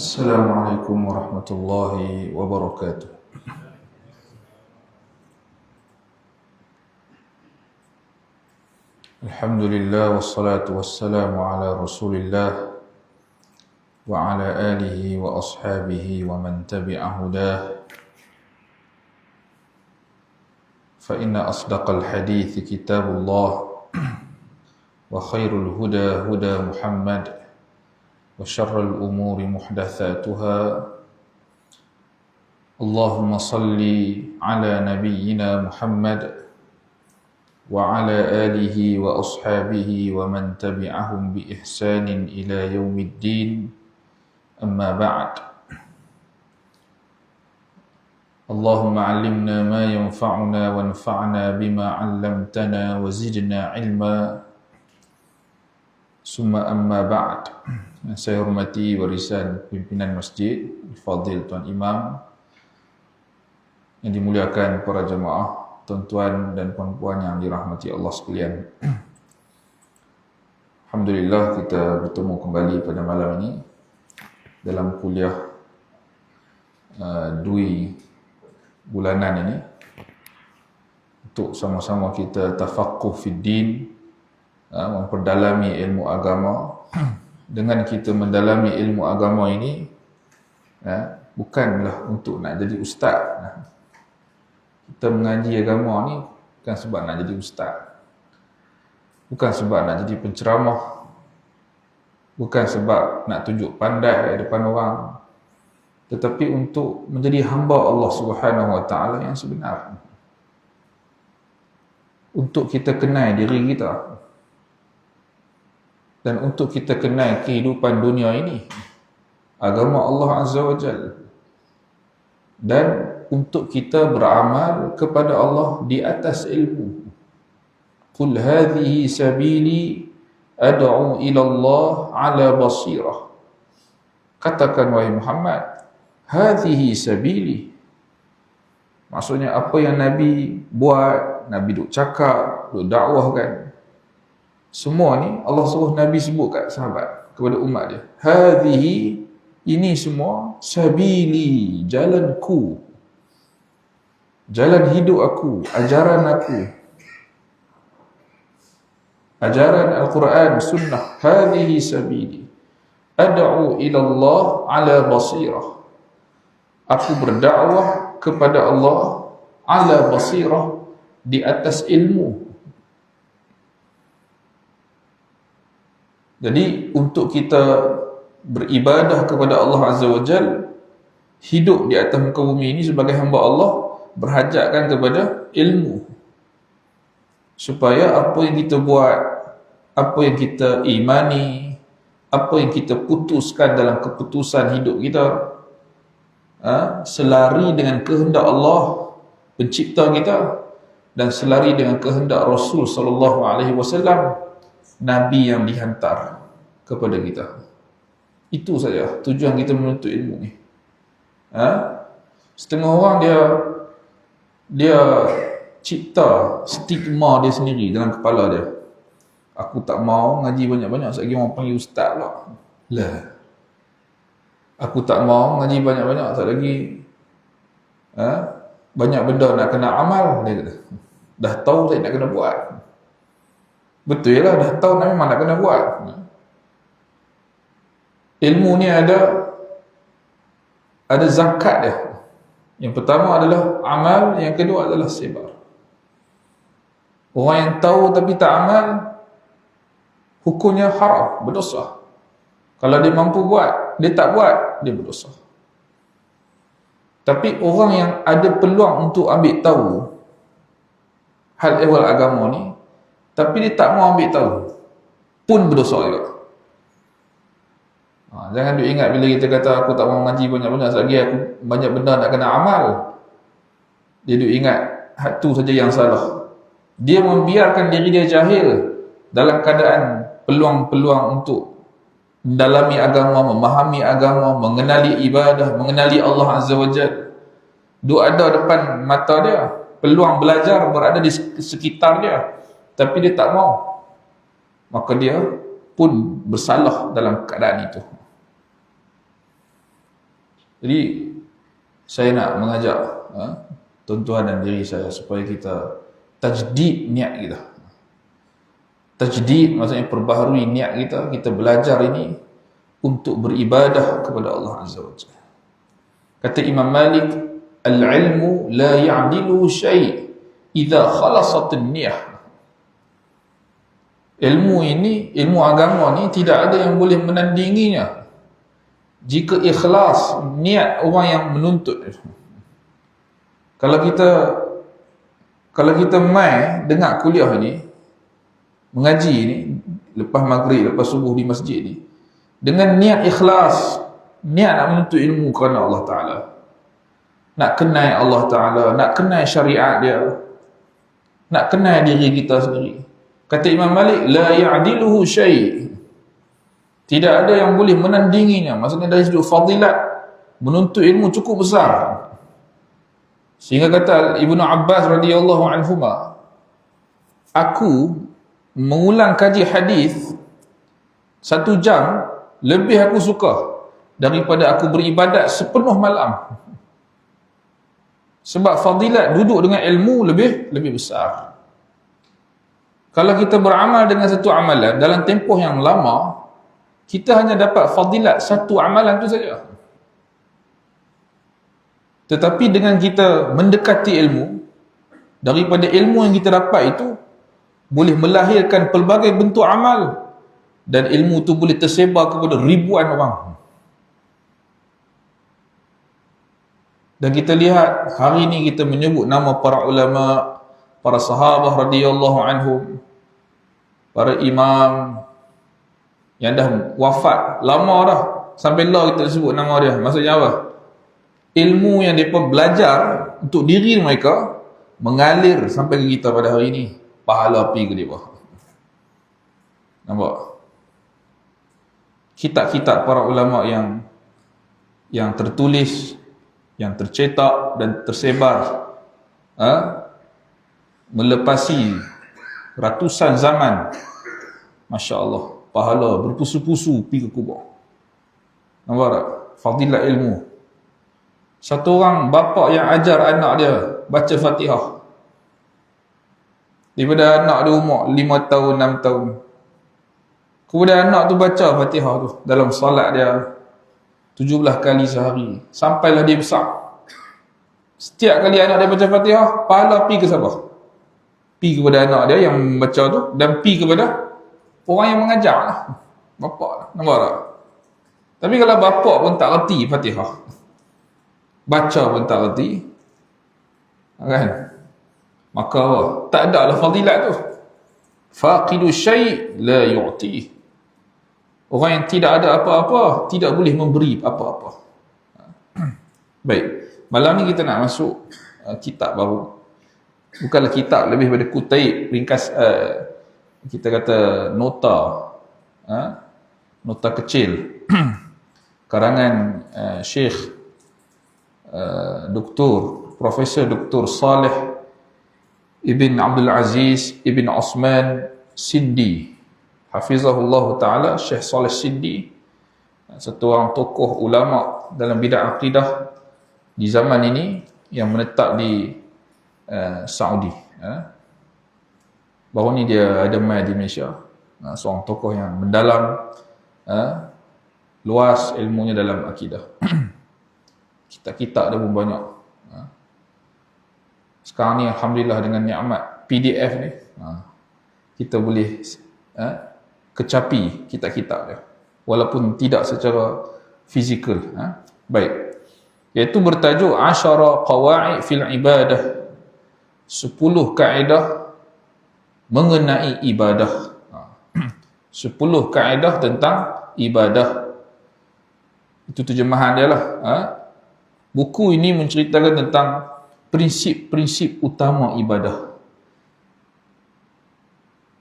السلام عليكم ورحمة الله وبركاته. الحمد لله والصلاة والسلام على رسول الله وعلى آله وأصحابه ومن تبع هداه. فإن أصدق الحديث كتاب الله وخير الهدى هدى محمد وشر الأمور محدثاتها. اللهم صل على نبينا محمد وعلى آله وأصحابه ومن تبعهم بإحسان إلى يوم الدين. أما بعد، اللهم علمنا ما ينفعنا وانفعنا بما علمتنا وزدنا علما. Summa amma ba'd. Saya hormati warisan pimpinan masjid, Fadil Tuan Imam, yang dimuliakan para jemaah, tuan-tuan dan puan-puan yang dirahmati Allah sekalian. Alhamdulillah, kita bertemu kembali pada malam ini dalam kuliah Dwi bulanan ini untuk sama-sama kita tafaqquh fid din, memperdalami ilmu agama. Dengan kita mendalami ilmu agama ini, bukanlah untuk nak jadi ustaz. Kita mengaji agama ni bukan sebab nak jadi ustaz, bukan sebab nak jadi penceramah, bukan sebab nak tunjuk pandai depan orang, tetapi untuk menjadi hamba Allah Subhanahu Wa Taala yang sebenar, untuk kita kenal diri kita, dan untuk kita kenal kehidupan dunia ini, agama Allah Azza wa Jalla, dan untuk kita beramal kepada Allah di atas ilmu. Qul hadhihi sabili ad'u ila Allah ala basirah. Katakan wahai Muhammad, hadhihi sabili. Maksudnya apa yang Nabi buat, Nabi duk cakap, duk dakwahkan, semua ni Allah suruh Nabi sebut kat sahabat, kepada umat dia. Hadhihi, ini semua, sabili, jalanku, jalan hidup aku, ajaran aku, ajaran Al-Quran, Sunnah. Hadhihi sabili ad'u ila Allah ala basirah. Aku berdakwah kepada Allah ala basirah, di atas ilmu. Jadi untuk kita beribadah kepada Allah Azza wa Jal, hidup di atas muka bumi ini sebagai hamba Allah, berhajatkan kepada ilmu, supaya apa yang kita buat, apa yang kita imani, apa yang kita putuskan dalam keputusan hidup kita, selari dengan kehendak Allah pencipta kita, dan selari dengan kehendak Rasul sallallahu alaihi wasallam, Nabi yang dihantar kepada kita. Itu saja tujuan kita menuntut ilmu ni. Setengah orang dia cipta stigma dia sendiri dalam kepala dia. Aku tak mau ngaji banyak-banyak, sekali orang panggil ustaz pula. Lah. Aku tak mau ngaji banyak-banyak, sekali lagi banyak benda nak kena amal, dia kata. Dah tahu saya nak kena buat. Betul lah, dah tahu memang nak kena buat. Ilmu ni ada zakat dia. Yang pertama adalah amal, yang kedua adalah sebar. Orang yang tahu tapi tak amal, hukumnya haram, berdosa. Kalau dia mampu buat, dia tak buat, dia berdosa. Tapi orang yang ada peluang untuk ambil tahu hal ehwal agama ni, tapi dia tak mau ambil tahu, pun berdosa juga. Jangan duk ingat bila kita kata aku tak mau ngaji banyak-banyak, selagi aku banyak benda nak kena amal, dia duk ingat hak tu saja yang salah. Dia membiarkan diri dia jahil dalam keadaan peluang-peluang untuk mendalami agama, memahami agama, mengenali ibadah, mengenali Allah Azza wa Jalla. Duk ada depan mata dia, peluang belajar berada di sekitar dia, tapi dia tak mau. Maka dia pun bersalah dalam keadaan itu. Jadi saya nak mengajak tuan-tuan dan diri saya supaya kita tajdid niat kita. Tajdid maksudnya perbaharui niat kita. Kita belajar ini untuk beribadah kepada Allah Azza wa Jalla. Kata Imam Malik, al-ilmu la ya'dilu syai' idza khalasat an-niyah. Ilmu agama ni tidak ada yang boleh menandinginya jika ikhlas niat orang yang menuntut. Kalau kita mai dengar kuliah ni, mengaji ni, lepas maghrib, lepas subuh di masjid ni, dengan niat ikhlas, niat nak menuntut ilmu kerana Allah Ta'ala, nak kenal Allah Ta'ala, nak kenal syariat dia, nak kenal diri kita sendiri. Kata Imam Malik, la ya'diluhu syai'. Tidak ada yang boleh menandinginya. Maksudnya dari sudut fadilat, menuntut ilmu cukup besar. Sehingga kata Ibnu Abbas radhiyallahu anhuma, aku mengulang kaji hadis 1 jam lebih aku suka daripada aku beribadat sepenuh malam. Sebab fadilat duduk dengan ilmu lebih besar. Kalau kita beramal dengan satu amalan dalam tempoh yang lama, kita hanya dapat fadilat satu amalan tu saja. Tetapi dengan kita mendekati ilmu, daripada ilmu yang kita dapat itu boleh melahirkan pelbagai bentuk amal, dan ilmu tu boleh tersebar kepada ribuan orang. Dan kita lihat hari ini kita menyebut nama para ulama, para sahabat radhiyallahu anhum, para imam yang dah wafat lama dah, sampai lah kita sebut nama dia. Maksudnya apa? Ilmu yang mereka belajar untuk diri mereka mengalir sampai ke kita pada hari ini. Pahala pergi ke dia. Nampak? Kitab-kitab para ulama yang tertulis, yang tercetak dan tersebar, melepasi ratusan zaman. Masya Allah, pahala berpusu-pusu pergi ke kubur. Nampak tak? Fadilat ilmu. Satu orang bapa yang ajar anak dia baca Fatihah, daripada anak dia umur 5 tahun, 6 tahun, kemudian anak tu baca Fatihah tu dalam solat dia 17 kali sehari, sampailah dia besar. Setiap kali anak dia baca Fatihah, pahala pergi ke siapa? Pergi kepada anak dia yang baca tu, dan pergi kepada orang yang mengajar lah, bapa. Nampak tak? Tapi kalau bapa pun tak reti Fatihah, baca pun tak reti, kan? Maka tak ada lah fadilat tu. Faqidu syai' la yu'ti. Orang yang tidak ada apa-apa tidak boleh memberi apa-apa. Baik, malam ni kita nak masuk kitab baru. Bukanlah kitab, lebih pada kutaib, ringkas, kita kata nota, nota kecil karangan Syekh Profesor Dr. Saleh Ibn Abdul Aziz Ibn Osman Sindi, hafizahullah ta'ala. Syekh Saleh Sindi, satu orang tokoh ulama dalam bidang akidah di zaman ini, yang menetap di Saudi. Baru ni dia ada mai di Malaysia. Seorang tokoh yang mendalam, luas ilmunya dalam akidah. Kitab-kitab dia pun banyak. Sekarang ni alhamdulillah dengan nikmat PDF ni, kita boleh kecapi kitab-kitab dia, walaupun tidak secara fizikal. Baik, iaitu bertajuk Asyara Qawa'id fil Ibadah, 10 kaedah mengenai ibadah. 10 kaedah tentang ibadah. Itu terjemahan dia lah. Buku ini menceritakan tentang prinsip-prinsip utama ibadah.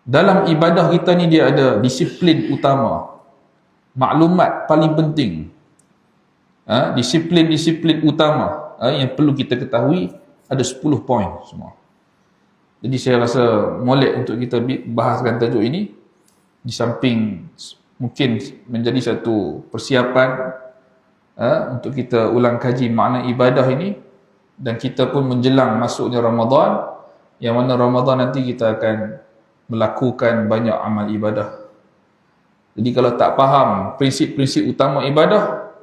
Dalam ibadah kita ni dia ada disiplin utama, maklumat paling penting, disiplin-disiplin utama yang perlu kita ketahui, ada 10 poin semua. Jadi saya rasa molek untuk kita bahaskan tajuk ini, di samping mungkin menjadi satu persiapan untuk kita ulang kaji makna ibadah ini, dan kita pun menjelang masuknya Ramadan, yang mana Ramadan nanti kita akan melakukan banyak amal ibadah. Jadi kalau tak faham prinsip-prinsip utama ibadah,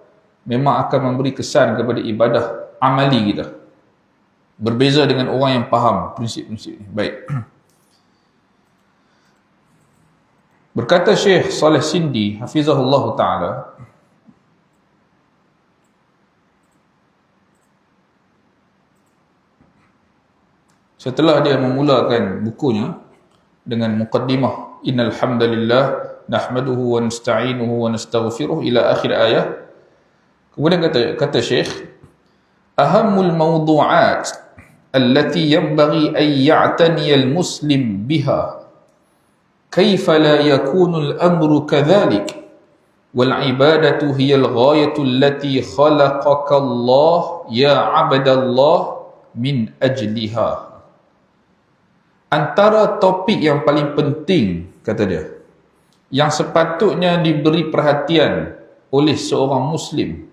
memang akan memberi kesan kepada ibadah amali kita. Berbeza dengan orang yang faham prinsip-prinsip ini. Baik. Berkata Syekh Saleh Sindi hafizahullah ta'ala, setelah dia memulakan bukunya dengan muqaddimah, innal hamdalillah nahmaduhu wa nasta'inuhu wa nastaghfiruh ila akhir ayat. Kemudian kata Syekh, ahammul mawdu'at allati yanbaghi an ya'taniya al-muslim biha kaifa la yakunu al-amru kadhalik wal ibadatu hiya al-ghayatu allati khalaqaka Allah ya 'abdallah min ajliha. Antara topik yang paling penting, kata dia, yang sepatutnya diberi perhatian oleh seorang Muslim,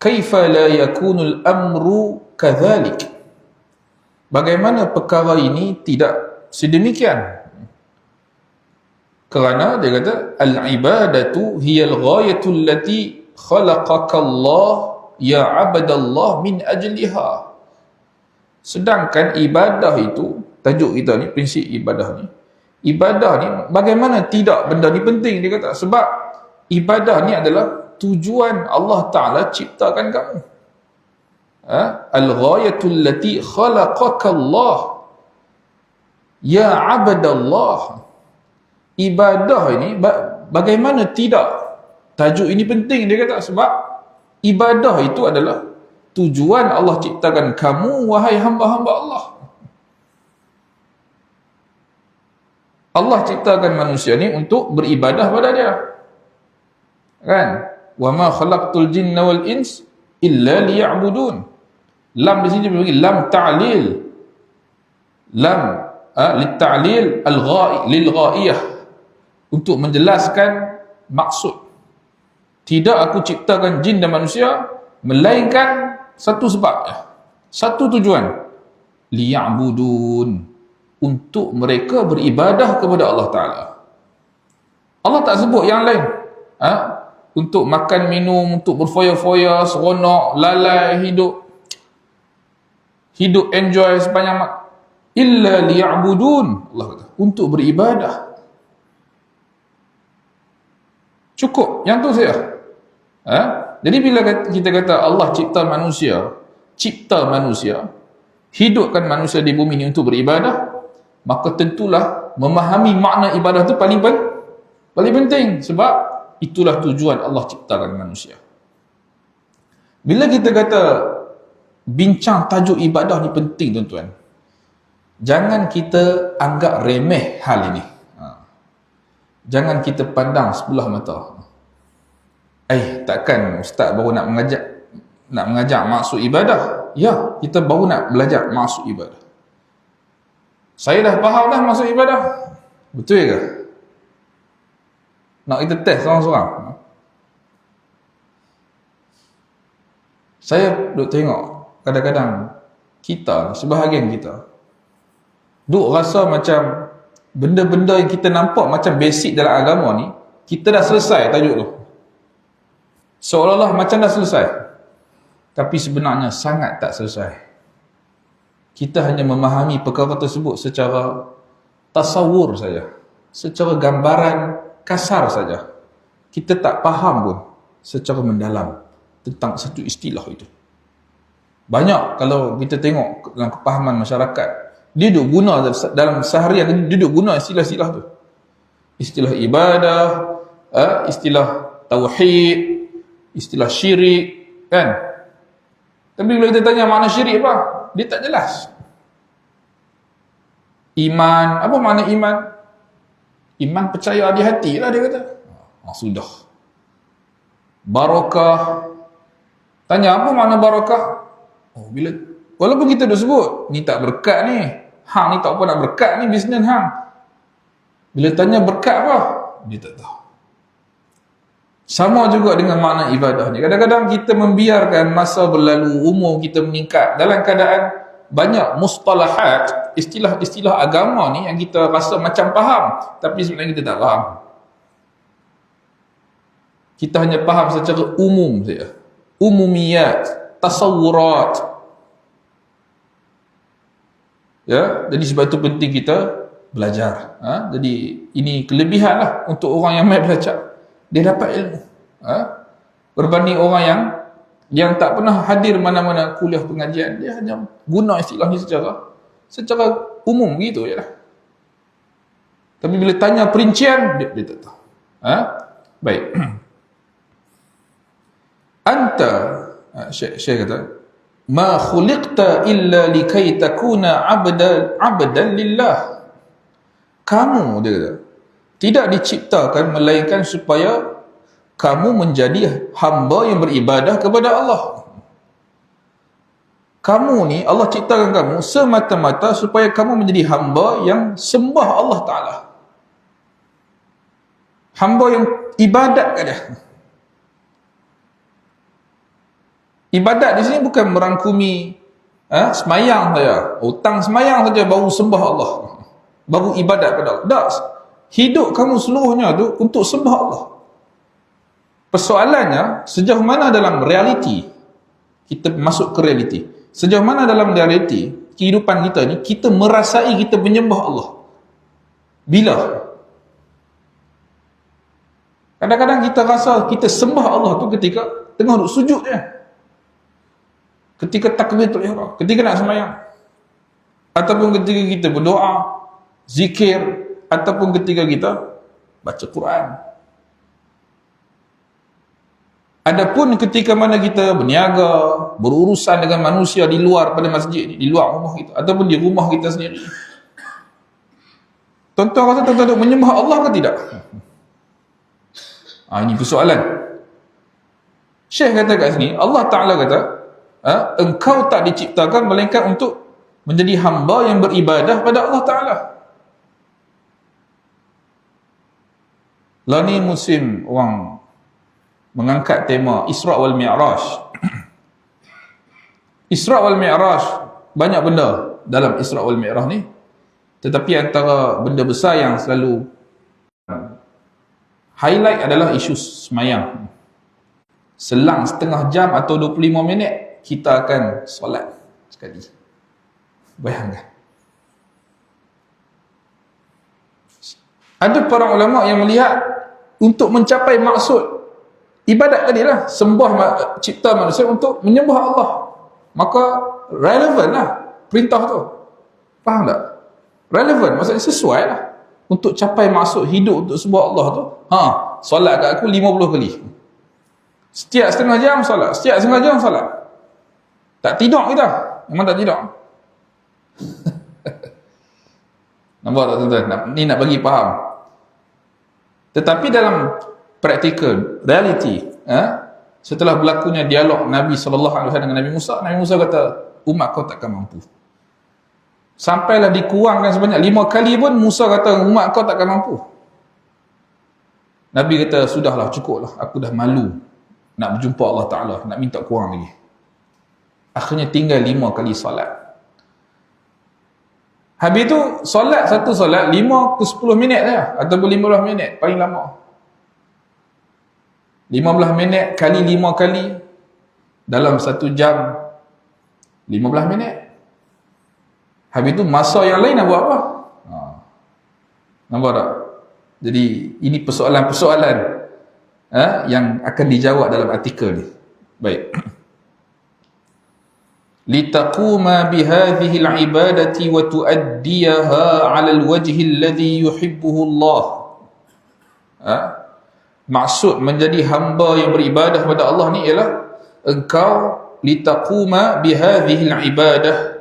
kaifa la yakunul amru kadhalik, bagaimana perkara ini tidak sedemikian. Kerana dia kata al-ibadatu hiyal ghayatu allati khalaqaka Allah ya 'abdallah min ajliha. Sedangkan ibadah itu, tajuk kita ni, prinsip ibadah ni, bagaimana tidak benda ni penting, dia kata, sebab ibadah ni adalah tujuan Allah Ta'ala ciptakan kamu. Al-ghayatul lati khalaqaka Allah ya 'abdallah. Ibadah ini bagaimana tidak, tajuk ini penting, dia kata, sebab ibadah itu adalah tujuan Allah ciptakan kamu, wahai hamba-hamba Allah. Allah ciptakan manusia ni untuk beribadah pada dia, kan? Wa ma khalaqtul jinna wal ins illa liya'budun. Lam di sini bagi lam ta'lil, lam litta'lil lil ghaiyah, untuk menjelaskan maksud. Tidak aku ciptakan jin dan manusia melainkan satu sebab, satu tujuan, liya'budun, untuk mereka beribadah kepada Allah Ta'ala. Allah tak sebut yang lain, untuk makan minum, untuk berfoya-foya, seronok, lalai, hidup enjoy sepanjang illa liya'budun, Allah kata, untuk beribadah. Cukup yang tu saja. Jadi bila kita kata Allah cipta manusia, hidupkan manusia di bumi ini untuk beribadah, maka tentulah memahami makna ibadah itu paling penting, sebab itulah tujuan Allah ciptakan manusia. Bila kita kata bincang tajuk ibadah ni penting, tuan-tuan, jangan kita anggap remeh hal ini. Jangan kita pandang sebelah mata. Takkan ustaz baru nak mengajak maksud ibadah? Ya, kita baru nak belajar maksud ibadah. Saya dah faham dah maksud ibadah. Betul ke? Nak kita test seorang-seorang. Saya duk tengok kadang-kadang kita, sebahagian kita, duk rasa macam benda-benda yang kita nampak macam basic dalam agama ni, kita dah selesai tajuk tu. Seolah-olah macam dah selesai. Tapi sebenarnya sangat tak selesai. Kita hanya memahami perkara tersebut secara tasawur saja, secara gambaran kasar saja. Kita tak faham pun secara mendalam tentang satu istilah itu. Banyak kalau kita tengok dalam kepahaman masyarakat, dia duk guna dalam seharian, dia duk guna istilah-istilah tu. Istilah ibadah, istilah tauhid, istilah syirik, kan? Tapi bila kita tanya makna syirik apa, dia tak jelas. Iman, apa makna iman? Iman percaya di hati lah, dia kata. Sudah. Barakah, tanya apa makna barakah? Bila walaupun kita dah sebut ni tak berkat ni, hang ni tak apa nak berkat ni, bisnes hang. Bila tanya berkat apa, dia tak tahu. Sama juga dengan makna ibadah ni. Kadang-kadang kita membiarkan masa berlalu, umur kita meningkat dalam keadaan banyak mustalahat, istilah-istilah agama ni yang kita rasa macam faham, tapi sebenarnya kita tak faham. Kita hanya faham secara umum saja. Umumiyat, tasawurat. Ya, jadi sebab itu penting kita belajar. Jadi ini kelebihan lah untuk orang yang mai belajar. Dia dapat ilmu. Berbanding orang yang tak pernah hadir mana-mana kuliah pengajian, dia hanya guna istilah ni secara umum gitu je lah. Tapi bila tanya perincian, dia tak tahu. Baik. Anta, Syekh kata, ma khuliqta illa likai takuna abdan lillah. Kamu, dia kata, tidak diciptakan melainkan supaya kamu menjadi hamba yang beribadah kepada Allah. Kamu ni, Allah ciptakan kamu semata-mata supaya kamu menjadi hamba yang sembah Allah Ta'ala. Hamba yang ibadat saja. Ibadat di sini bukan merangkumi semayang saja. Hutang semayang saja baru sembah Allah. Baru ibadat kepada Allah. Tak. Hidup kamu seluruhnya tu untuk sembah Allah. Persoalannya, sejauh mana dalam realiti, kita masuk ke realiti, sejauh mana dalam realiti kehidupan kita ni, kita merasai kita menyembah Allah. Bila? Kadang-kadang kita rasa kita sembah Allah tu ketika tengah duduk sujud je, ketika takbiratul ihram, ketika nak sembahyang, ataupun ketika kita berdoa, zikir, ataupun ketika kita baca Quran. Adapun ketika mana kita berniaga, berurusan dengan manusia di luar pada masjid ni, di luar rumah kita, ataupun di rumah kita sendiri, tuan-tuan rasa tuan-tuan duk menyembah Allah ke tidak? Ini persoalan. Syekh kata kat sini, Allah Ta'ala kata, engkau tak diciptakan melainkan untuk menjadi hamba yang beribadah pada Allah Ta'ala. Lah ni musim orang mengangkat tema Isra' wal Mi'raj. Isra' wal Mi'raj, banyak benda dalam Isra' wal Mi'raj ni. Tetapi antara benda besar yang selalu highlight adalah isu semayang. Selang setengah jam atau 25 minit, kita akan solat sekali. Bayangkan. Ada para ulama yang melihat untuk mencapai maksud ibadat tadi lah, sembah cipta manusia untuk menyembah Allah, maka relevan lah perintah tu. Faham tak? Relevan, maksudnya sesuai lah untuk capai maksud hidup untuk sembah Allah tu. Solat kat aku 50 kali. Setiap setengah jam solat, setiap setengah jam solat. Tak tidur kita. Memang tak tidur. Nampak tak tuan-tuan? Ni nak bagi faham. Tetapi dalam practical, reality, setelah berlakunya dialog Nabi SAW dengan Nabi Musa kata, umat kau takkan mampu. Sampailah dikurangkan sebanyak 5 kali pun Musa kata, umat kau takkan mampu. Nabi kata, sudahlah, cukuplah, aku dah malu nak berjumpa Allah Ta'ala, nak minta kurang lagi. Akhirnya tinggal 5 kali solat. Habis tu solat, satu solat 5 ke 10 minit saja, ataupun 15 minit paling lama. 15 minit kali 5 kali dalam 1 jam 15 minit. Habis tu masa yang lain nak buat apa? Nampak tak? Jadi ini persoalan-persoalan yang akan dijawab dalam artikel ni. Baik. Litaquma bihadhihi al-ibadati wa tuaddiyaha 'ala al-wajhi alladhi yuhibbuhu Allah. Maksud menjadi hamba yang beribadah kepada Allah ni ialah engkau litaquma bihadhihi al-ibadah,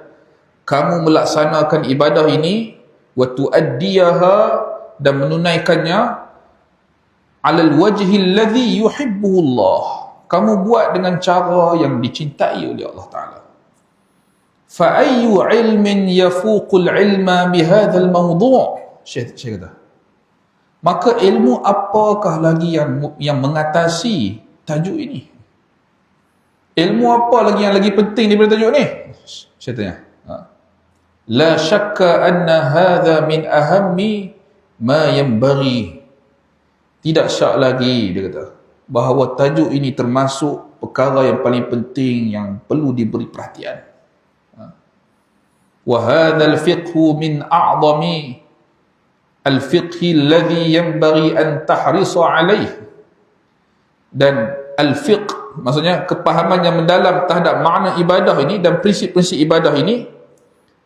kamu melaksanakan ibadah ini, wa tuaddiyaha, dan menunaikannya, 'ala al-wajhi alladhi yuhibbuhu Allah, kamu buat dengan cara yang dicintai oleh Allah Ta'ala. فَأَيُّ عِلْمٍ يَفُوقُ الْعِلْمَ بِهَذَا الْمَوْضُوعِ. Syekh kata, Maka ilmu apakah lagi yang mengatasi tajuk ini? Ilmu apa lagi yang lagi penting daripada tajuk ni? Saya tanya. La syakka anna hadha min ahammi ma yanbaghi. Tidak syak lagi, dia kata, bahawa tajuk ini termasuk perkara yang paling penting yang perlu diberi perhatian. Wa hadha al-fiqhu min a'zami al-fiqhi alladhi yanbaghi an tahrisa alaih. Dan al-fiqh maksudnya kepahaman yang mendalam terhadap makna ibadah ini dan prinsip-prinsip ibadah ini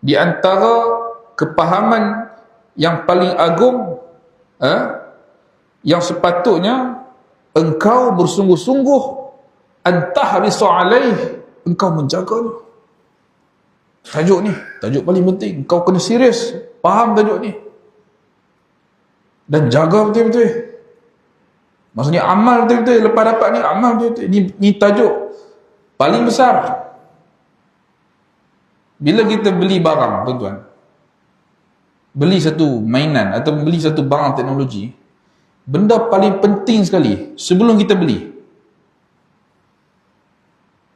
di antara kepahaman yang paling agung yang sepatutnya engkau bersungguh-sungguh antahrisa alaih, engkau menjaganya. Tajuk ni, tajuk paling penting. Engkau kena serius faham tajuk ni dan jaga betul-betul. Maksudnya amal betul-betul. Lepas dapat ni, amal betul-betul. Ni tajuk paling besar. Bila kita beli barang, tuan-tuan, beli satu mainan atau beli satu barang teknologi, benda paling penting sekali sebelum kita beli,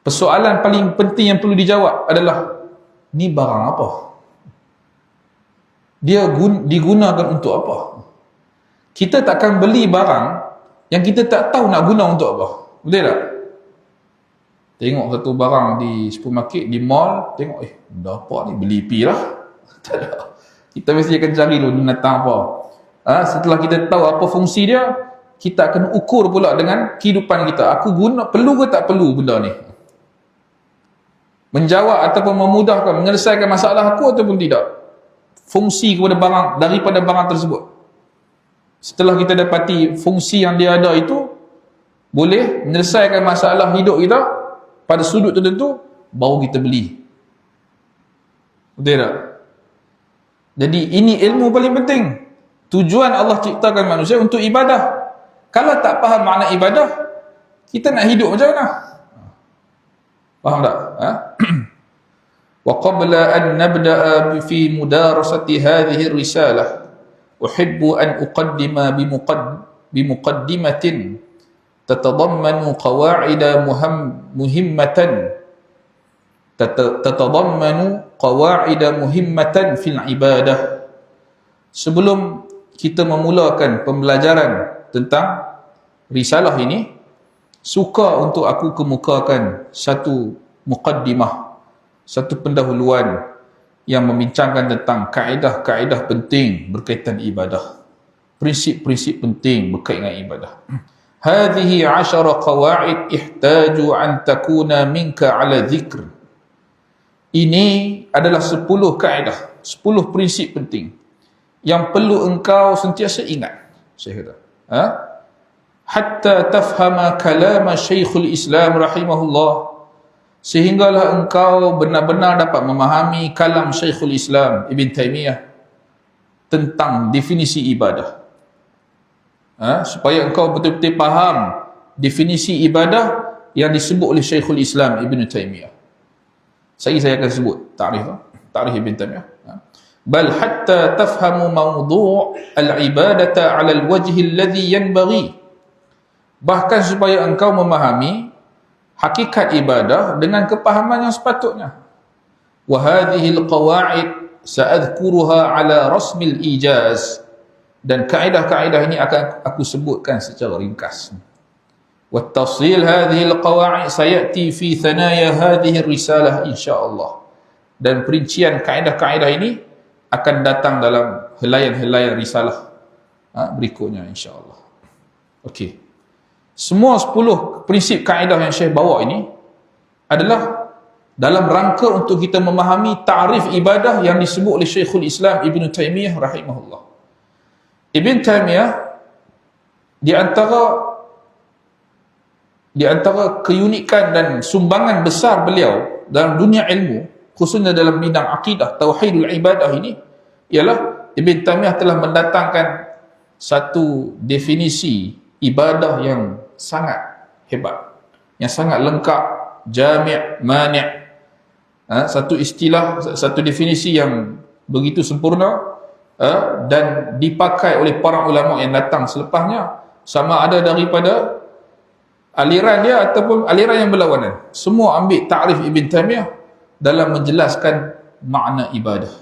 persoalan paling penting yang perlu dijawab adalah, ni barang apa? Dia digunakan untuk apa? Kita takkan beli barang yang kita tak tahu nak guna untuk apa. Betul tak? Tengok satu barang di supermarket, di mall, tengok, benda apa ni? Beli pi lah. Tak ada. Kita mesti akan cari dulu ni datang apa. Setelah kita tahu apa fungsi dia, kita akan ukur pula dengan kehidupan kita. Aku perlu ke tak perlu benda ni? Menjawab ataupun memudahkan, menyelesaikan masalah aku ataupun tidak. Fungsi daripada barang tersebut. Setelah kita dapati fungsi yang dia ada itu boleh menyelesaikan masalah hidup kita pada sudut tertentu, baru kita beli. Betul tak? Jadi ini ilmu paling penting. Tujuan Allah ciptakan manusia untuk ibadah. Kalau tak faham makna ibadah, kita nak hidup macam mana? Faham tak? Wa qabla an nabda'a fi mudarasati hadhihi risalah, uhibbu an uqaddima bimuqaddimatin tatadammanu qawa'ida muhimmatan fil ibadah. Sebelum kita memulakan pembelajaran tentang risalah ini, suka untuk aku kemukakan satu muqaddimah, satu pendahuluan yang membincangkan tentang kaedah-kaedah penting berkaitan ibadah, prinsip-prinsip penting berkaitan dengan ibadah. Hadhihi 10 qawaid ihtaju an takuna minka ala dhikr. Ini adalah 10 kaedah, 10 prinsip penting yang perlu engkau sentiasa ingat. Saya kata, hatta tafhama kalam Syekhul Islam rahimahullah, sehinggalah engkau benar-benar dapat memahami kalam Syekhul Islam Ibn Taymiyah tentang definisi ibadah. Supaya engkau betul-betul faham definisi ibadah yang disebut oleh Syekhul Islam Ibn Taymiyah. Saya akan sebut ta'rif Ibn Taymiyah. Bal hatta tafhamu mawdu' al-ibadata 'ala al-wajhi alladhi yanbaghi. Bahkan supaya engkau memahami hakikat ibadah dengan kepahaman yang sepatutnya. Wa hadhihi al-qawa'id sa'adhkuruha 'ala rasmil ijaz. Dan kaedah-kaedah ini akan aku sebutkan secara ringkas. Wa tafsil hadhihi al-qawa'id sayati fi thanaya hadhihi risalah insya-Allah. Dan perincian kaedah-kaedah ini akan datang dalam helaian-helaian risalah berikutnya insya-Allah. Okey. Semua 10 prinsip kaedah yang Syekh bawa ini adalah dalam rangka untuk kita memahami ta'rif ibadah yang disebut oleh Syekhul Islam Ibn Taymiyah rahimahullah. Ibn Taymiyah di antara keunikan dan sumbangan besar beliau dalam dunia ilmu, khususnya dalam bidang akidah, tauhidul ibadah ini, ialah Ibn Taymiyah telah mendatangkan satu definisi ibadah yang sangat hebat, yang sangat lengkap, jami', mani', satu istilah, satu definisi yang begitu sempurna, dan dipakai oleh para ulama yang datang selepasnya, sama ada daripada aliran dia ataupun aliran yang berlawanan, semua ambil ta'rif Ibn Taymiyah dalam menjelaskan makna ibadah.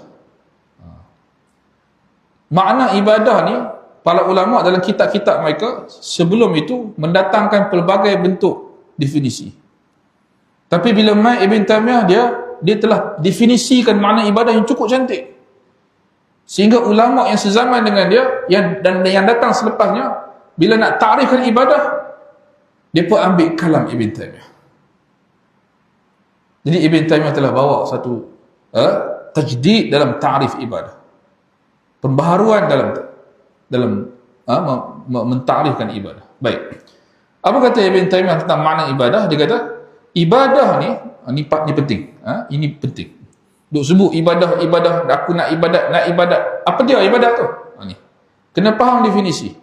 Makna ibadah ni para ulama dalam kitab-kitab mereka sebelum itu mendatangkan pelbagai bentuk definisi. Tapi bila mai Ibn Taymiyah dia telah definisikan makna ibadah yang cukup cantik. Sehingga ulama yang sezaman dengan dia yang datang selepasnya bila nak takrifkan ibadah, dia pun ambil kalam Ibn Taymiyah. Jadi Ibn Taymiyah telah bawa satu tajdid dalam ta'rif ibadah. Pembaharuan dalam mentakrifkan ibadah. Baik. Apa kata Ibn Taymiyah tentang makna ibadah? Dia kata ibadah ni penting. Ini penting. Duk sebut ibadah, aku nak ibadat. Apa dia ibadat tu? Ni. Kena faham definisi.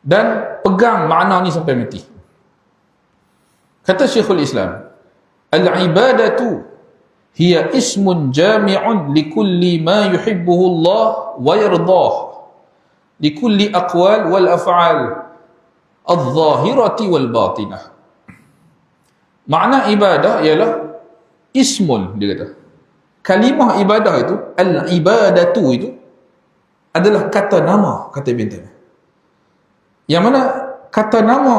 Dan pegang makna ni sampai mati. Kata Syekhul Islam, al-ibadatu hiya ismun jami'un likulli ma yuhibbuhu Allah wa yardah, likulli aqwal wal af'al al-zahirati wal batinah. Makna ibadah ialah ismun, dia kata. Kalimah ibadah itu, al-ibadatu itu adalah kata nama, kata Ibn Taymiyah. Yang mana kata nama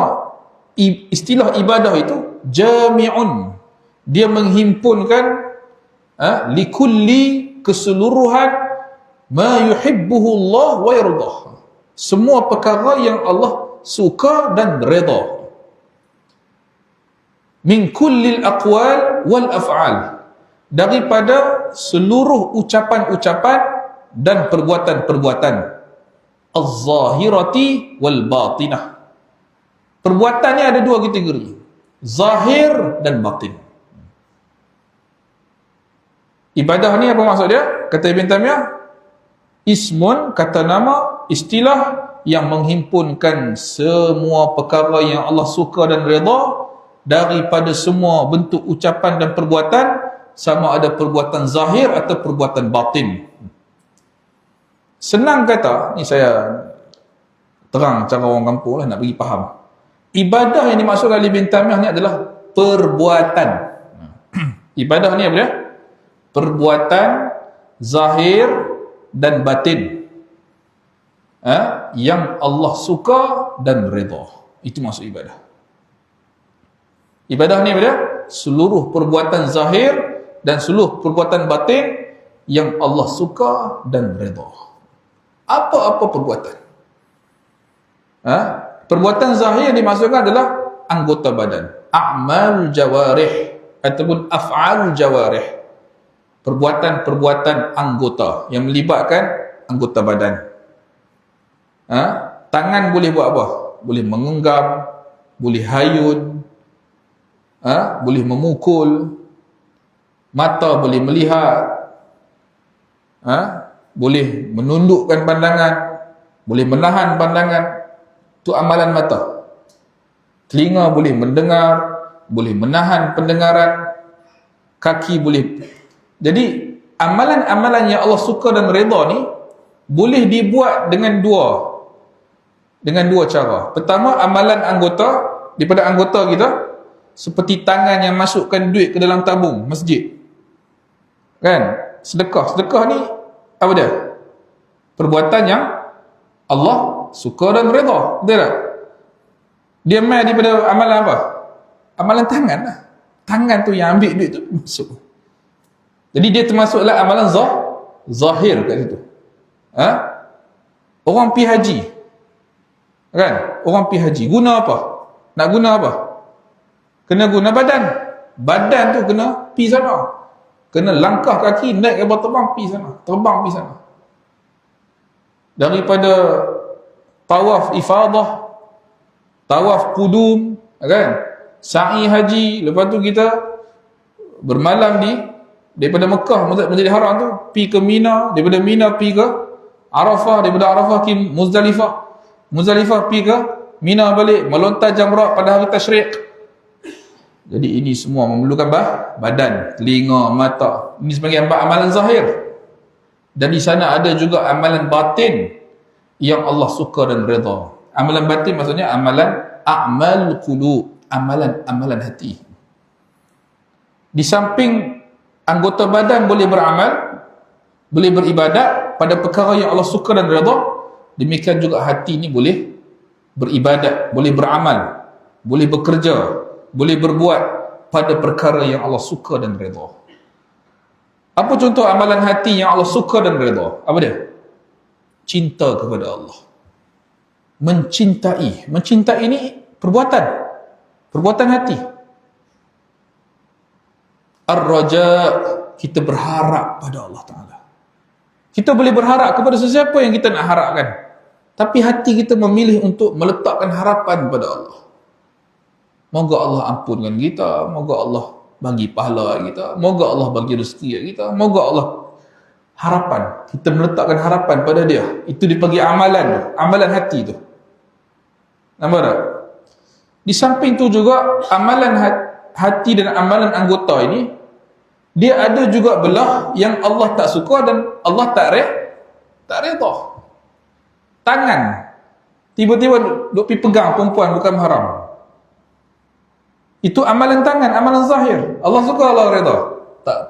istilah ibadah itu jami'un, dia menghimpunkan likulli, keseluruhan ma yuhibbuhu Allah wa yardah, semua perkara yang Allah suka dan redha, min kullil aqwal wal af'al, daripada seluruh ucapan-ucapan dan perbuatan-perbuatan, az-zahirati wal batinah. Perbuatannya ada dua kategori, zahir dan batin. Ibadah ni apa maksud dia? Kata Ibn Taymiyah, ismun, kata nama, istilah yang menghimpunkan semua perkara yang Allah suka dan redha daripada semua bentuk ucapan dan perbuatan, sama ada perbuatan zahir atau perbuatan batin. Senang kata, ni saya terang cara orang kampung lah, nak bagi faham. Ibadah yang dimaksudkan oleh Ibn Taymiyah ni adalah perbuatan. Ibadah ni apa dia? Perbuatan zahir dan batin, yang Allah suka dan redha. Itu maksud ibadah. Ibadah ni apa dia? Seluruh perbuatan zahir dan seluruh perbuatan batin yang Allah suka dan redha. Apa-apa perbuatan. Perbuatan zahir yang dimaksudkan adalah anggota badan, a'mal jawarih ataupun af'al jawarih, perbuatan-perbuatan anggota yang melibatkan anggota badan. Tangan boleh buat apa? Boleh menggenggam, boleh hayun, boleh memukul, mata boleh melihat, boleh menundukkan pandangan, boleh menahan pandangan. Itu amalan mata. Telinga boleh mendengar, boleh menahan pendengaran, kaki boleh. Jadi amalan-amalan yang Allah suka dan redha ni boleh dibuat dengan dua cara. Pertama, amalan anggota, daripada anggota kita, seperti tangan yang masukkan duit ke dalam tabung masjid, kan? Sedekah ni apa dia? Perbuatan yang Allah suka dan redha, betul tak? Dia mai daripada amalan apa? Amalan tangan lah. Tangan tu yang ambil duit tu masuk. Jadi dia termasuklah amalan zahir kat situ. Orang pergi haji, kan? Orang pergi haji guna apa? Nak guna apa? Kena guna badan. Badan tu kena pergi sana. Kena langkah kaki, naik kapal terbang, pergi sana. Terbang pergi sana. Daripada tawaf ifadah, tawaf qudum, kan? Sa'i haji, lepas tu kita bermalam daripada Mekah, Masjidil Haram tu, pergi ke Mina, daripada Mina pergi ke Arafah, daripada Arafah pergi Muzdalifah pergi ke Mina balik, melontar jamrah pada hari tasyrik. Jadi ini semua memerlukan badan, telinga, mata. Ini sebagai amalan zahir. Dan di sana ada juga amalan batin yang Allah suka dan redha. Amalan batin maksudnya amalan a'mal qulub, amalan hati. Di samping anggota badan boleh beramal, boleh beribadat pada perkara yang Allah suka dan redha, demikian juga hati ni boleh beribadat, boleh beramal, boleh bekerja, boleh berbuat pada perkara yang Allah suka dan redha. Apa contoh amalan hati yang Allah suka dan redha? Apa dia? Cinta kepada Allah. Mencintai ni perbuatan hati. Ar-raja, kita berharap pada Allah Ta'ala. Kita boleh berharap kepada sesiapa yang kita nak harapkan, tapi hati kita memilih untuk meletakkan harapan pada Allah. Moga Allah ampunkan kita, moga Allah bagi pahala kita, moga Allah bagi rezeki kita, moga Allah, harapan, kita meletakkan harapan pada dia. Itu dipanggil amalan hati tu. Nampak tak? Di samping tu juga amalan hati dan amalan anggota ini, dia ada juga belah yang Allah tak suka dan Allah tak redha. Tangan tiba-tiba duk pergi pegang perempuan bukan mahram. Itu amalan tangan, amalan zahir. Allah suka, Allah redha.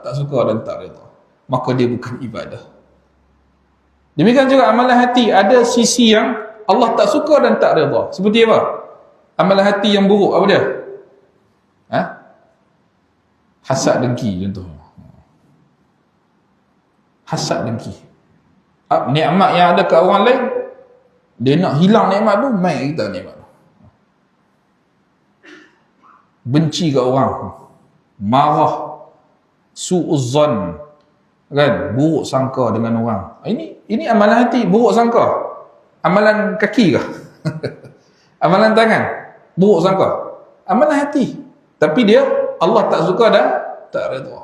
Tak suka dan tak redha, maka dia bukan ibadah. Demikian juga amalan hati, ada sisi yang Allah tak suka dan tak redha. Seperti apa? Amalan hati yang buruk, apa dia? Hasad dengki contohnya. Hasad dengki. Nikmat yang ada kat orang lain, dia nak hilang nikmat tu, main kita nikmat tu. Benci kat orang, marah, su'uzzan, kan, buruk sangka dengan orang. Ini amalan hati, buruk sangka. Amalan kaki ke? Amalan tangan, buruk sangka. Amalan hati, tapi dia Allah tak suka dan tak redha.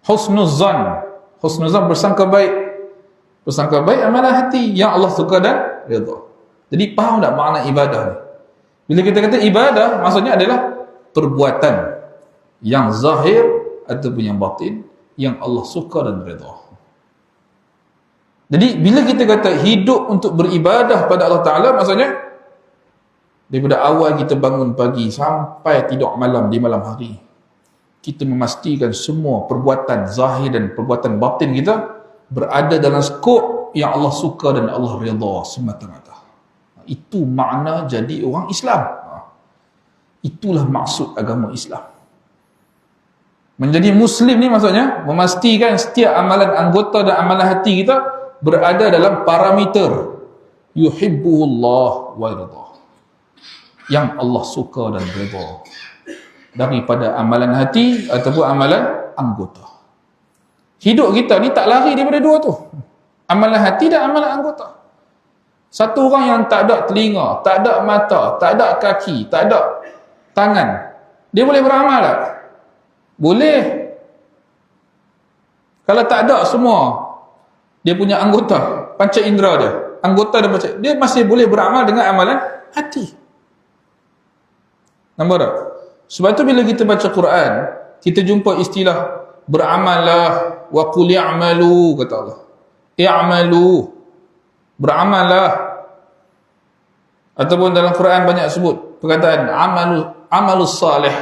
Husnuzan bersangka baik amalan hati yang Allah suka dan redha. Jadi faham tak makna ibadah ni? Bila kita kata ibadah, maksudnya adalah perbuatan yang zahir ataupun yang batin yang Allah suka dan redha. Jadi bila kita kata hidup untuk beribadah pada Allah Ta'ala, maksudnya daripada awal kita bangun pagi sampai tidur malam di malam hari, kita memastikan semua perbuatan zahir dan perbuatan batin kita berada dalam skop yang Allah suka dan Allah redha semata-mata. Itu makna jadi orang Islam. Itulah maksud agama Islam. Menjadi Muslim ni maksudnya memastikan setiap amalan anggota dan amalan hati kita berada dalam parameter yuhibbuhullah wa yardah, yang Allah suka dan redha, daripada amalan hati ataupun amalan anggota. Hidup kita ni tak lari daripada dua tu, amalan hati dan amalan anggota. Satu orang yang tak ada telinga, tak ada mata, tak ada kaki, tak ada tangan, dia boleh beramal tak? Boleh. Kalau tak ada semua dia punya anggota, panca indera dia, anggota dia masih boleh beramal dengan amalan hati. Nampak tak? Sebab tu bila kita baca Quran, kita jumpa istilah beramallah, wa qul i'malu, kata Allah. I'malu, beramallah. Ataupun dalam Quran banyak sebut perkataan amalus salih,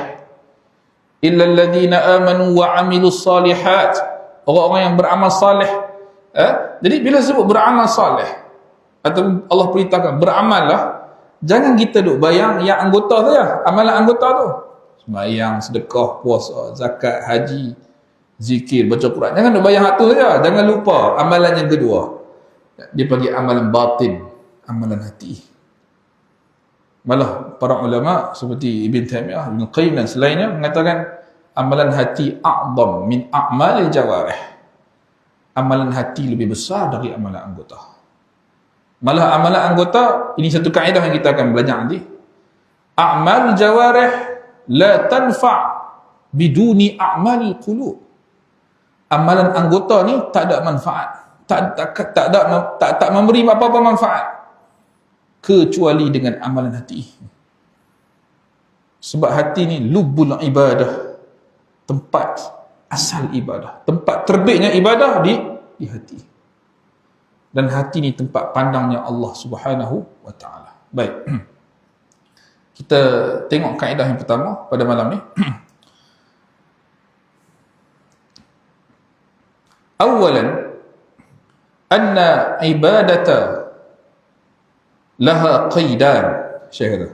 illa alladhina amanu wa amilus salihat, orang-orang yang beramal salih. Jadi bila sebut beramal salih, ataupun Allah perintahkan beramallah, jangan kita duk bayang yang anggota saja, amalan anggota tu, sembahyang, sedekah, puasa, zakat, haji, zikir, baca Quran. Jangan duk bayang satu saja, jangan lupa amalan yang kedua. Dia panggil amalan batin, amalan hati. Malah para ulama seperti Ibn Taymiyah, Ibn Qayyim dan selainnya mengatakan amalan hati a'zam min a'malil jawarih. Amalan hati lebih besar dari amalan anggota. Malah amalan anggota, ini satu kaedah yang kita akan belajar nanti. A'mal jawarih la tanfa' biduni a'malil qulub. Amalan anggota ni tak ada manfaat, tak memberi apa-apa manfaat kecuali dengan amalan hati. Sebab hati ni lubbul ibadah, tempat asal ibadah. Tempat terbitnya ibadah di hati. Dan hati ni tempat pandangnya Allah Subhanahu wa taala. Baik. Kita tengok kaedah yang pertama pada malam ni. Awalan, anna ibadata laha qaidan. Syekh kata.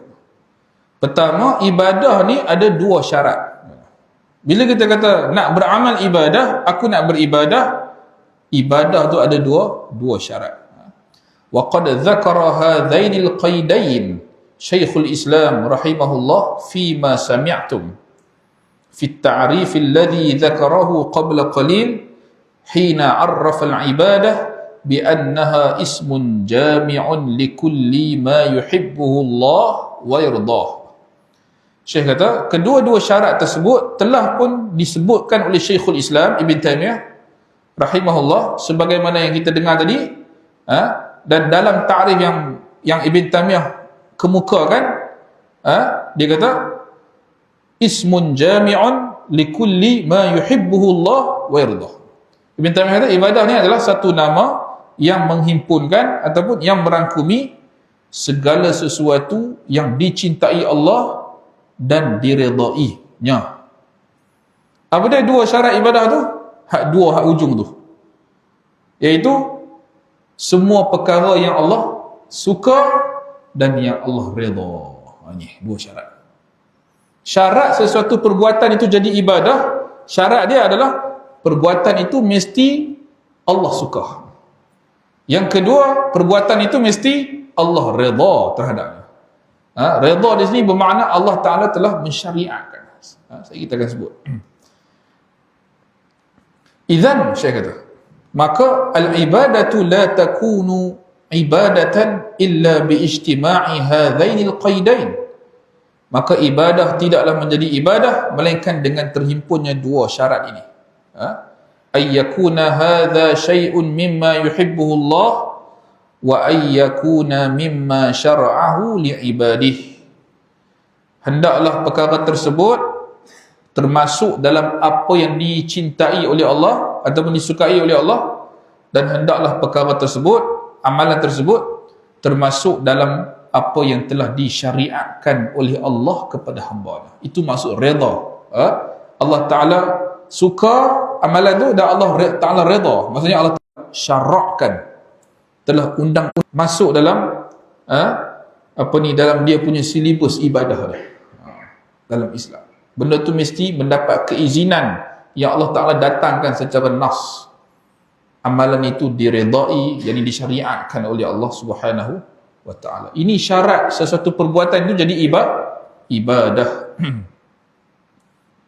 Pertama, ibadah ni ada dua syarat. Bila kita kata nak beramal ibadah, aku nak beribadah, ibadah tu ada dua syarat. Wa qad dzakara hadainil qaidain Syekhul Islam rahimahullah fima sami'tum fi at-ta'rif alladhi dzakarahu qabla qalil hina 'arrafa al-ibadah bi annaha ismun jami'un likulli ma yuhibbuhu Allah wa yardah. Syekh kata, kedua-dua syarat tersebut telah pun disebutkan oleh Syekhul Islam Ibn Taymiyah rahimahullah sebagaimana yang kita dengar tadi, dan dalam ta'rif yang Ibn Taymiyah kemukakan, dia kata ismun jami'un likulli ma yuhibbuhu Allah wa yardah. Ibn Taymiyah kata ibadah ni adalah satu nama yang menghimpunkan ataupun yang merangkumi segala sesuatu yang dicintai Allah dan diredainya. Apa dia dua syarat ibadah tu? Hak ujung tu, iaitu semua perkara yang Allah suka dan yang Allah redha. Ini dua syarat. Syarat sesuatu perbuatan itu jadi ibadah, syarat dia adalah perbuatan itu mesti Allah suka. Yang kedua, perbuatan itu mesti Allah redha terhadapnya. Redha di sini bermakna Allah Ta'ala telah mensyariatkan. Kita akan sebut. Idzan, Syekh kata, maka al-ibadatu la takunu ibadatan illa biijtima'i hadzainil qaidain. Maka ibadah tidaklah menjadi ibadah melainkan dengan terhimpunnya dua syarat ini. Ay yakuna hadza syai'un mimma yuhibbuhu Allah wa ayyakuna mimma syara'ahu li'ibadih. Hendaklah perkara tersebut termasuk dalam apa yang dicintai oleh Allah ataupun disukai oleh Allah, dan hendaklah perkara tersebut, amalan tersebut termasuk dalam apa yang telah disyariatkan oleh Allah kepada hamba-Nya. Itu maksud redha. Allah Ta'ala suka amalan tu dan Allah Ta'ala redha. Maksudnya Allah Ta'ala syarakkan, telah undang masuk dalam dalam dia punya silibus ibadah dalam Islam. Benda tu mesti mendapat keizinan yang Allah Ta'ala datangkan secara nas. Amalan itu diredai, yang disyariatkan oleh Allah Subhanahu wa Ta'ala. Ini syarat sesuatu perbuatan itu jadi ibadah.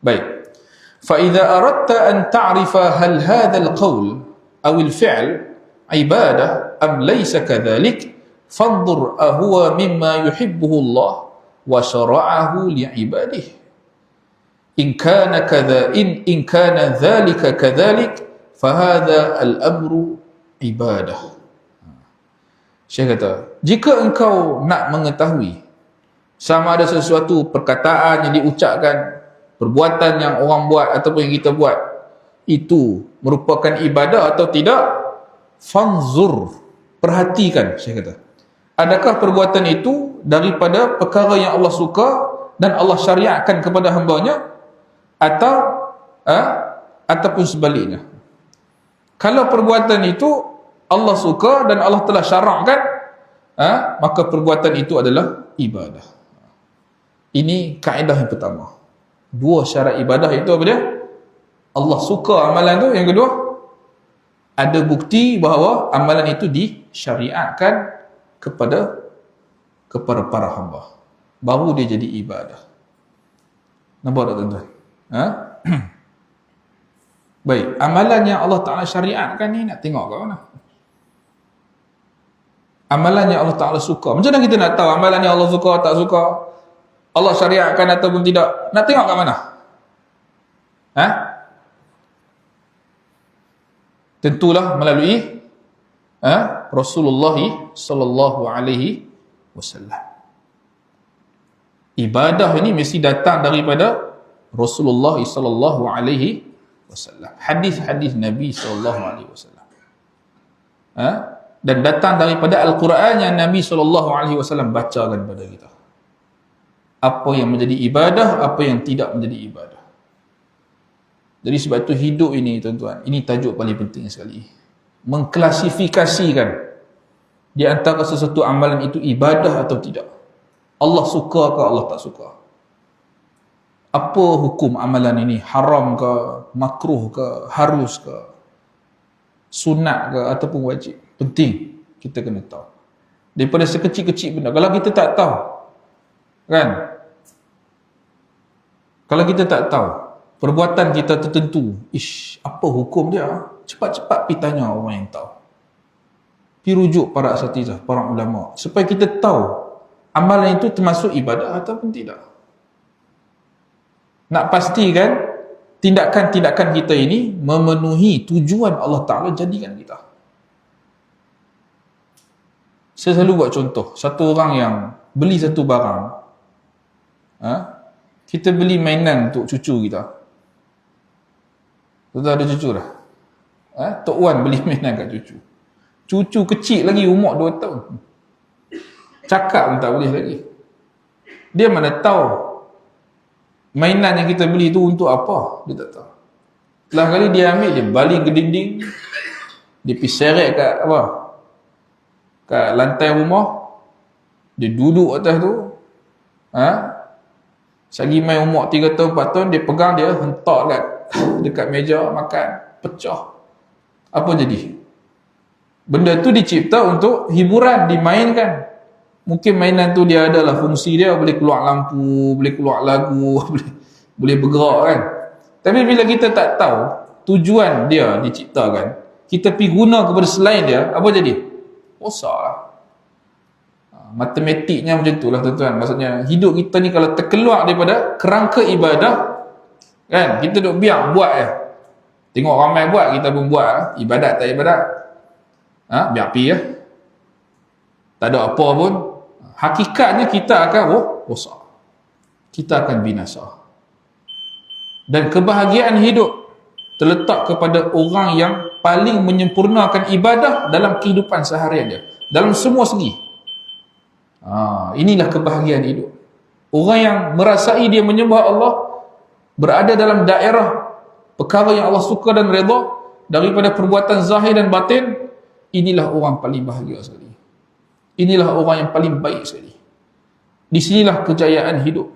Baik. فَإِذَا أَرَدْتَ أَنْ تَعْرِفَ هَلْ هَذَا الْقَوْلِ أَوِ الْفِعْلِ ibadah am laysa kadzalik fanzur ahuwa mimma yuhibbuhu Allah wa syara'ahu li'ibadihi in kana dzalika kadzalik fahadha al-amru ibadah. Syekh kata, jika engkau nak mengetahui sama ada sesuatu perkataan yang diucapkan, perbuatan yang orang buat ataupun yang kita buat itu merupakan ibadah atau tidak, fanzur, perhatikan, Syekh kata, adakah perbuatan itu daripada perkara yang Allah suka dan Allah syariatkan kepada hamba-Nya, ataupun sebaliknya. Kalau perbuatan itu Allah suka dan Allah telah syarakkan, maka perbuatan itu adalah ibadah. Ini kaedah yang pertama. Dua syarat ibadah itu apa dia? Allah suka amalan tu. Yang kedua, ada bukti bahawa amalan itu disyariatkan kepada para hamba, baru dia jadi ibadah. Nampak tak tuan-tuan? Baik, amalan yang Allah Ta'ala syariatkan ni nak tengok kat mana? Amalan yang Allah Ta'ala suka, macam mana kita nak tahu amalan yang Allah suka tak suka, Allah syariatkan ataupun tidak? Nak tengok kat mana? Tentulah melalui Rasulullah sallallahu alaihi wasallam. Ibadah ini mesti datang daripada Rasulullah sallallahu alaihi wasallam. Hadis-hadis Nabi sallallahu alaihi wasallam. Dan datang daripada Al-Quran yang Nabi sallallahu alaihi wasallam bacakan kepada kita. Apa yang menjadi ibadah, apa yang tidak menjadi ibadah. Jadi sebab itu hidup ini tuan-tuan, ini tajuk paling penting sekali. Mengklasifikasikan di antara sesuatu amalan itu ibadah atau tidak. Allah suka ke Allah tak suka. Apa hukum amalan ini? Haram ke, makruh ke, harus ke, sunat ke ataupun wajib? Penting kita kena tahu. Daripada sekecil-kecil benda. Kalau kita tak tahu, kan? Kalau kita tak tahu perbuatan kita tertentu, apa hukum dia? Cepat-cepat pergi tanya orang yang tahu. Pergi rujuk para asatizah, para ulama, supaya kita tahu amalan itu termasuk ibadah ataupun tidak. Nak pastikan tindakan-tindakan kita ini memenuhi tujuan Allah Ta'ala jadikan kita. Saya selalu buat contoh. Satu orang yang beli satu barang, kita beli mainan untuk cucu kita. Tuan ada cucu dah? Tok Wan beli mainan kat cucu. Cucu kecil lagi, umur 2 tahun. Cakap pun tak boleh lagi. Dia mana tahu mainan yang kita beli tu untuk apa? Dia tak tahu. Setelah kali dia ambil, dia baling ke dinding, dia pergi seret kat apa? Kat lantai rumah, dia duduk atas tu, sagi main umur 3 tahun, 4 tahun, dia pegang, dia hentak dekat meja makan, pecah. Apa jadi? Benda tu dicipta untuk hiburan, dimainkan. Mungkin mainan tu dia adalah fungsi dia, boleh keluar lampu, boleh keluar lagu, boleh bergerak kan. Tapi bila kita tak tahu tujuan dia diciptakan, kita pergi guna kepada selain dia, apa jadi? Rosak lah. Matematiknya macam tu lah tuan-tuan. Maksudnya hidup kita ni kalau terkeluar daripada kerangka ibadah, kan, kita duk biar buat je. Tengok ramai buat, kita pun buat. Ibadat tak ibadat, biar pergi ya. Tak ada apa pun. Hakikatnya kita akan rosak. Kita akan binasa. Dan kebahagiaan hidup terletak kepada orang yang paling menyempurnakan ibadah dalam kehidupan seharian dia, dalam semua segi. Inilah kebahagiaan hidup. Orang yang merasai dia menyembah Allah, berada dalam daerah perkara yang Allah suka dan redha daripada perbuatan zahir dan batin, inilah orang paling bahagia sekali. Inilah orang yang paling baik sekali. Di sinilah kejayaan hidup.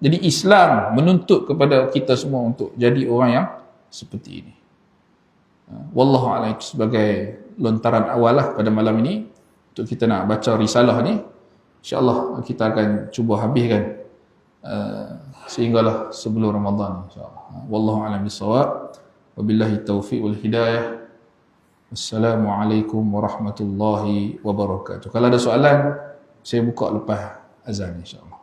Jadi Islam menuntut kepada kita semua untuk jadi orang yang seperti ini. Wallahu a'lam, sebagai lontaran awal lah pada malam ini untuk kita nak baca risalah ni. InsyaAllah kita akan cuba habiskan sehinggalah sebelum Ramadan, insyaAllah. Wallahu a'lam bissawab. Wabillahi taufiq wal hidayah. Assalamualaikum warahmatullahi wabarakatuh. Kalau ada soalan, saya buka lepas azan, insyaAllah.